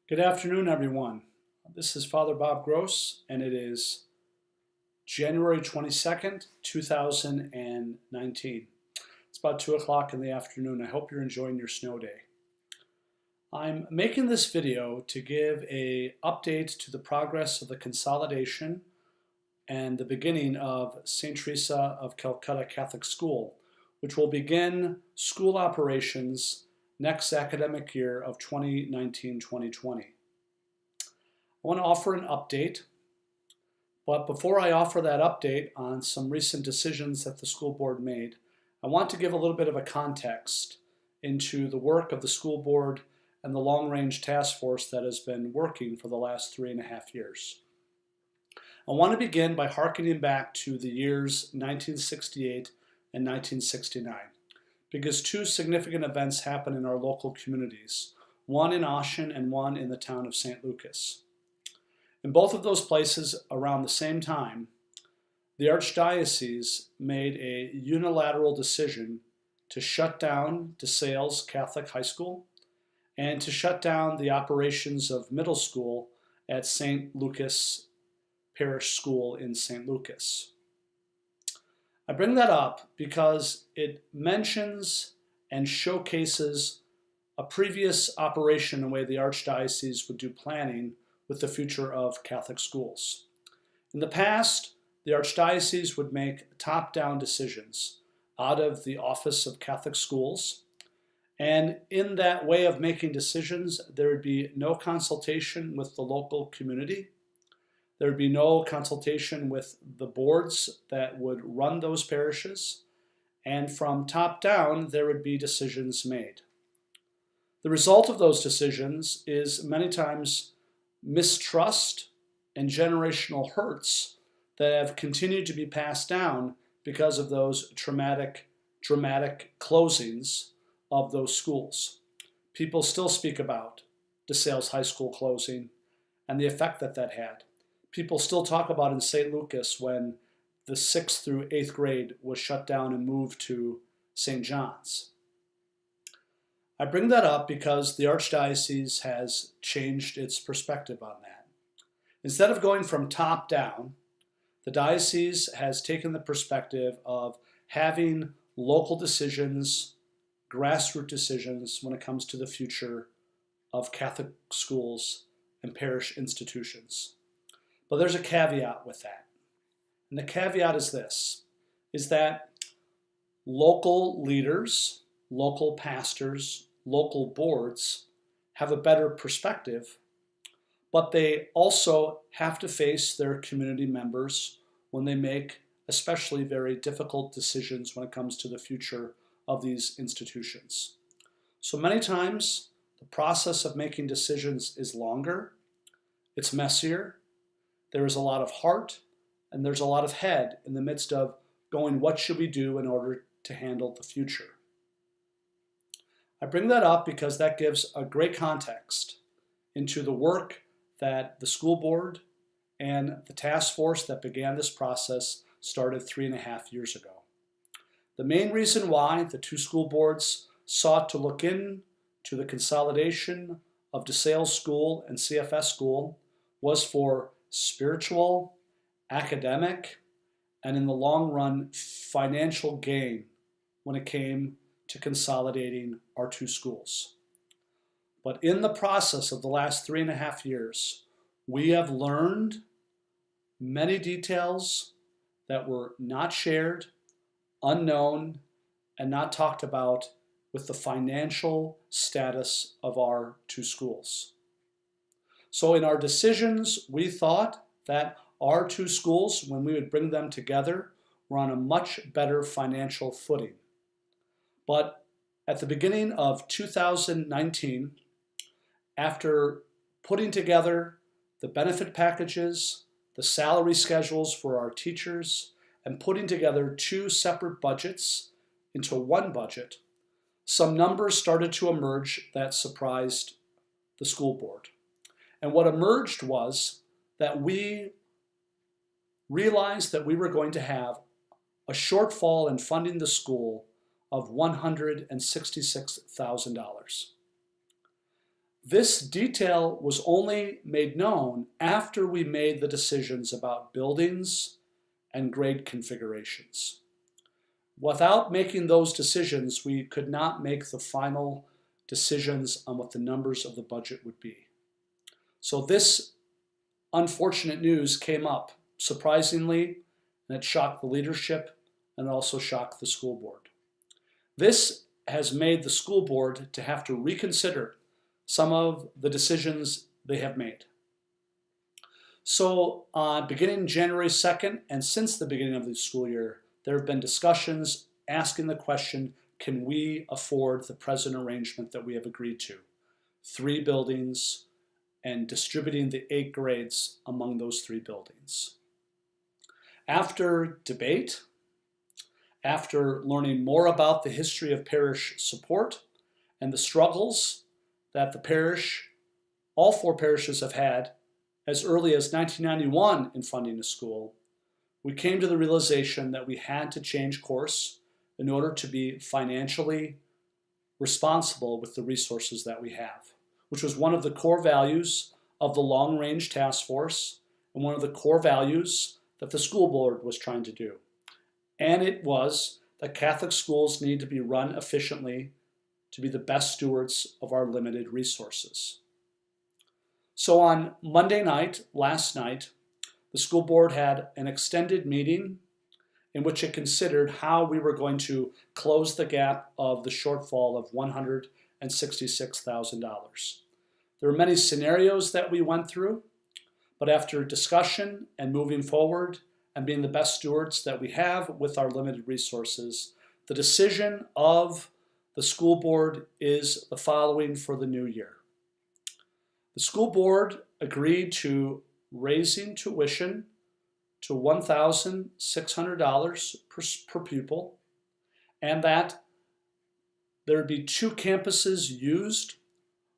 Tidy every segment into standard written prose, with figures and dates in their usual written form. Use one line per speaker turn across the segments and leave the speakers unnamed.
Good afternoon, everyone. This is Father Bob Gross, and it is January 22nd, 2019. It's about 2 o'clock in the afternoon. I hope you're enjoying your snow day. I'm making this video to give an update to the progress of the consolidation and the beginning of St. Teresa of Calcutta Catholic School, which will begin school operations next academic year of 2019-2020. I want to offer an update, but before I offer that update on some recent decisions that the school board made, I want to give a little bit of a context into the work of the school board and the long-range task force that has been working for the last 3.5 years. I want to begin by hearkening back to the years 1968 and 1969, because two significant events happened in our local communities, one in Ashen and one in the town of St. Lucas. In both of those places, around the same time, the Archdiocese made a unilateral decision to shut down DeSales Catholic High School and to shut down the operations of middle school at St. Lucas Parish School in St. Lucas. I bring that up because it mentions and showcases a previous operation in the way the Archdiocese would do planning with the future of Catholic schools. In the past, the Archdiocese would make top-down decisions out of the Office of Catholic Schools, and in that way of making decisions, there would be no consultation with the local community. There would be no consultation with the boards that would run those parishes, and from top down, there would be decisions made. The result of those decisions is many times mistrust and generational hurts that have continued to be passed down because of those dramatic closings of those schools. People still speak about DeSales High School closing and the effect that that had. People still talk about in St. Lucas when the 6th through 8th grade was shut down and moved to St. John's. I bring that up because the Archdiocese has changed its perspective on that. Instead of going from top down, the diocese has taken the perspective of having local decisions, grassroots decisions when it comes to the future of Catholic schools and parish institutions. But there's a caveat with that. And the caveat is this, is that local leaders, local pastors, local boards have a better perspective, but they also have to face their community members when they make especially very difficult decisions when it comes to the future of these institutions. So many times, the process of making decisions is longer, it's messier, there is a lot of heart, and there's a lot of head in the midst of going, what should we do in order to handle the future? I bring that up because that gives a great context into the work that the school board and the task force that began this process started 3.5 years ago. The main reason why the two school boards sought to look into the consolidation of DeSales School and CFS School was for spiritual, academic, and in the long run, financial gain when it came to consolidating our two schools. But in the process of the last 3.5 years, we have learned many details that were not shared, unknown, and not talked about with the financial status of our two schools. So in our decisions, we thought that our two schools, when we would bring them together, were on a much better financial footing. But at the beginning of 2019, after putting together the benefit packages, the salary schedules for our teachers, and putting together two separate budgets into one budget, some numbers started to emerge that surprised the school board. And what emerged was that we realized that we were going to have a shortfall in funding the school of $166,000. This detail was only made known after we made the decisions about buildings and grade configurations. Without making those decisions, we could not make the final decisions on what the numbers of the budget would be. So this unfortunate news came up surprisingly, and it shocked the leadership and also shocked the school board. This has made the school board to have to reconsider some of the decisions they have made. So beginning January 2nd and since the beginning of the school year, there have been discussions asking the question, can we afford the present arrangement that we have agreed to? 3 buildings and distributing the 8 grades among those 3 buildings. After debate, after learning more about the history of parish support and the struggles that the parish, all 4 parishes have had as early as 1991 in funding a school, we came to the realization that we had to change course in order to be financially responsible with the resources that we have, which was one of the core values of the Long Range Task Force and one of the core values that the school board was trying to do. And it was that Catholic schools need to be run efficiently to be the best stewards of our limited resources. So on Monday night, last night, the school board had an extended meeting in which it considered how we were going to close the gap of the shortfall of $166,000. There were many scenarios that we went through, but after discussion and moving forward and being the best stewards that we have with our limited resources, the decision of the school board is the following for the new year. The school board agreed to raising tuition to $1,600 per pupil, and that there would be 2 campuses used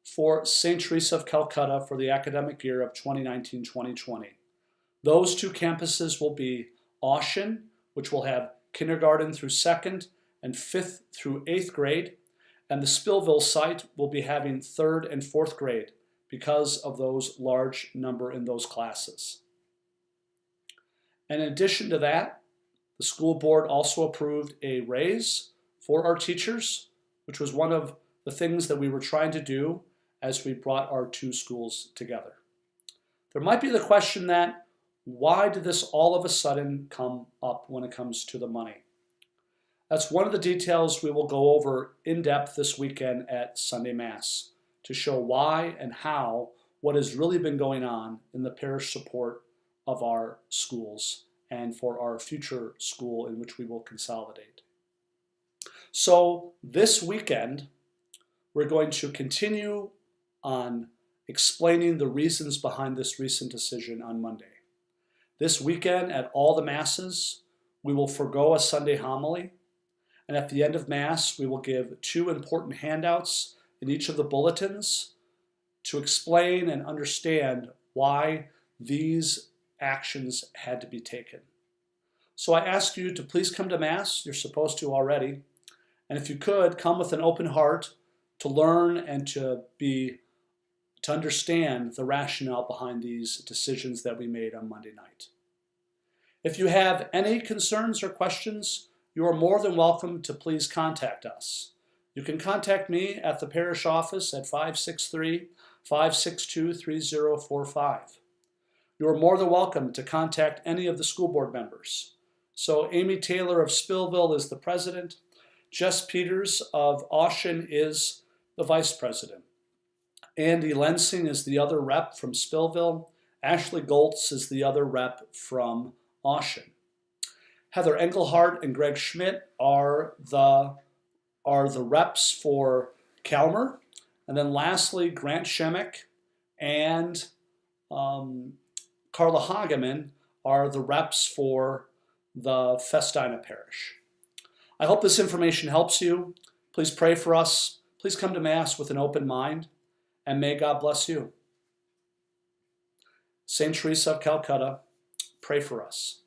for St. Teresa of Calcutta for the academic year of 2019-2020. Those 2 campuses will be Austin, which will have kindergarten through 2nd and 5th through 8th grade, and the Spillville site will be having 3rd and 4th grade because of those large number in those classes. And in addition to that, the school board also approved a raise for our teachers, which was one of the things that we were trying to do as we brought our 2 schools together. There might be the question that, why did this all of a sudden come up when it comes to the money? That's one of the details we will go over in depth this weekend at Sunday Mass to show why and how what has really been going on in the parish support of our schools and for our future school in which we will consolidate. So this weekend, we're going to continue on explaining the reasons behind this recent decision on Monday. This weekend at all the Masses, we will forego a Sunday homily, and at the end of Mass, we will give 2 important handouts in each of the bulletins to explain and understand why these actions had to be taken. So I ask you to please come to Mass. You're supposed to already. And if you could, come with an open heart to learn and to understand the rationale behind these decisions that we made on Monday night. If you have any concerns or questions, you are more than welcome to please contact us. You can contact me at the parish office at 563-562-3045. You are more than welcome to contact any of the school board members. So Amy Taylor of Spillville is the president. Jess Peters of Austin is the vice president. Andy Lensing is the other rep from Spillville. Ashley Goltz is the other rep from Austin. Heather Engelhardt and Greg Schmidt are the reps for Calmer. And then lastly, Grant Shemek and Carla Hageman are the reps for the Festina Parish. I hope this information helps you. Please pray for us. Please come to Mass with an open mind, and may God bless you. St. Teresa of Calcutta, pray for us.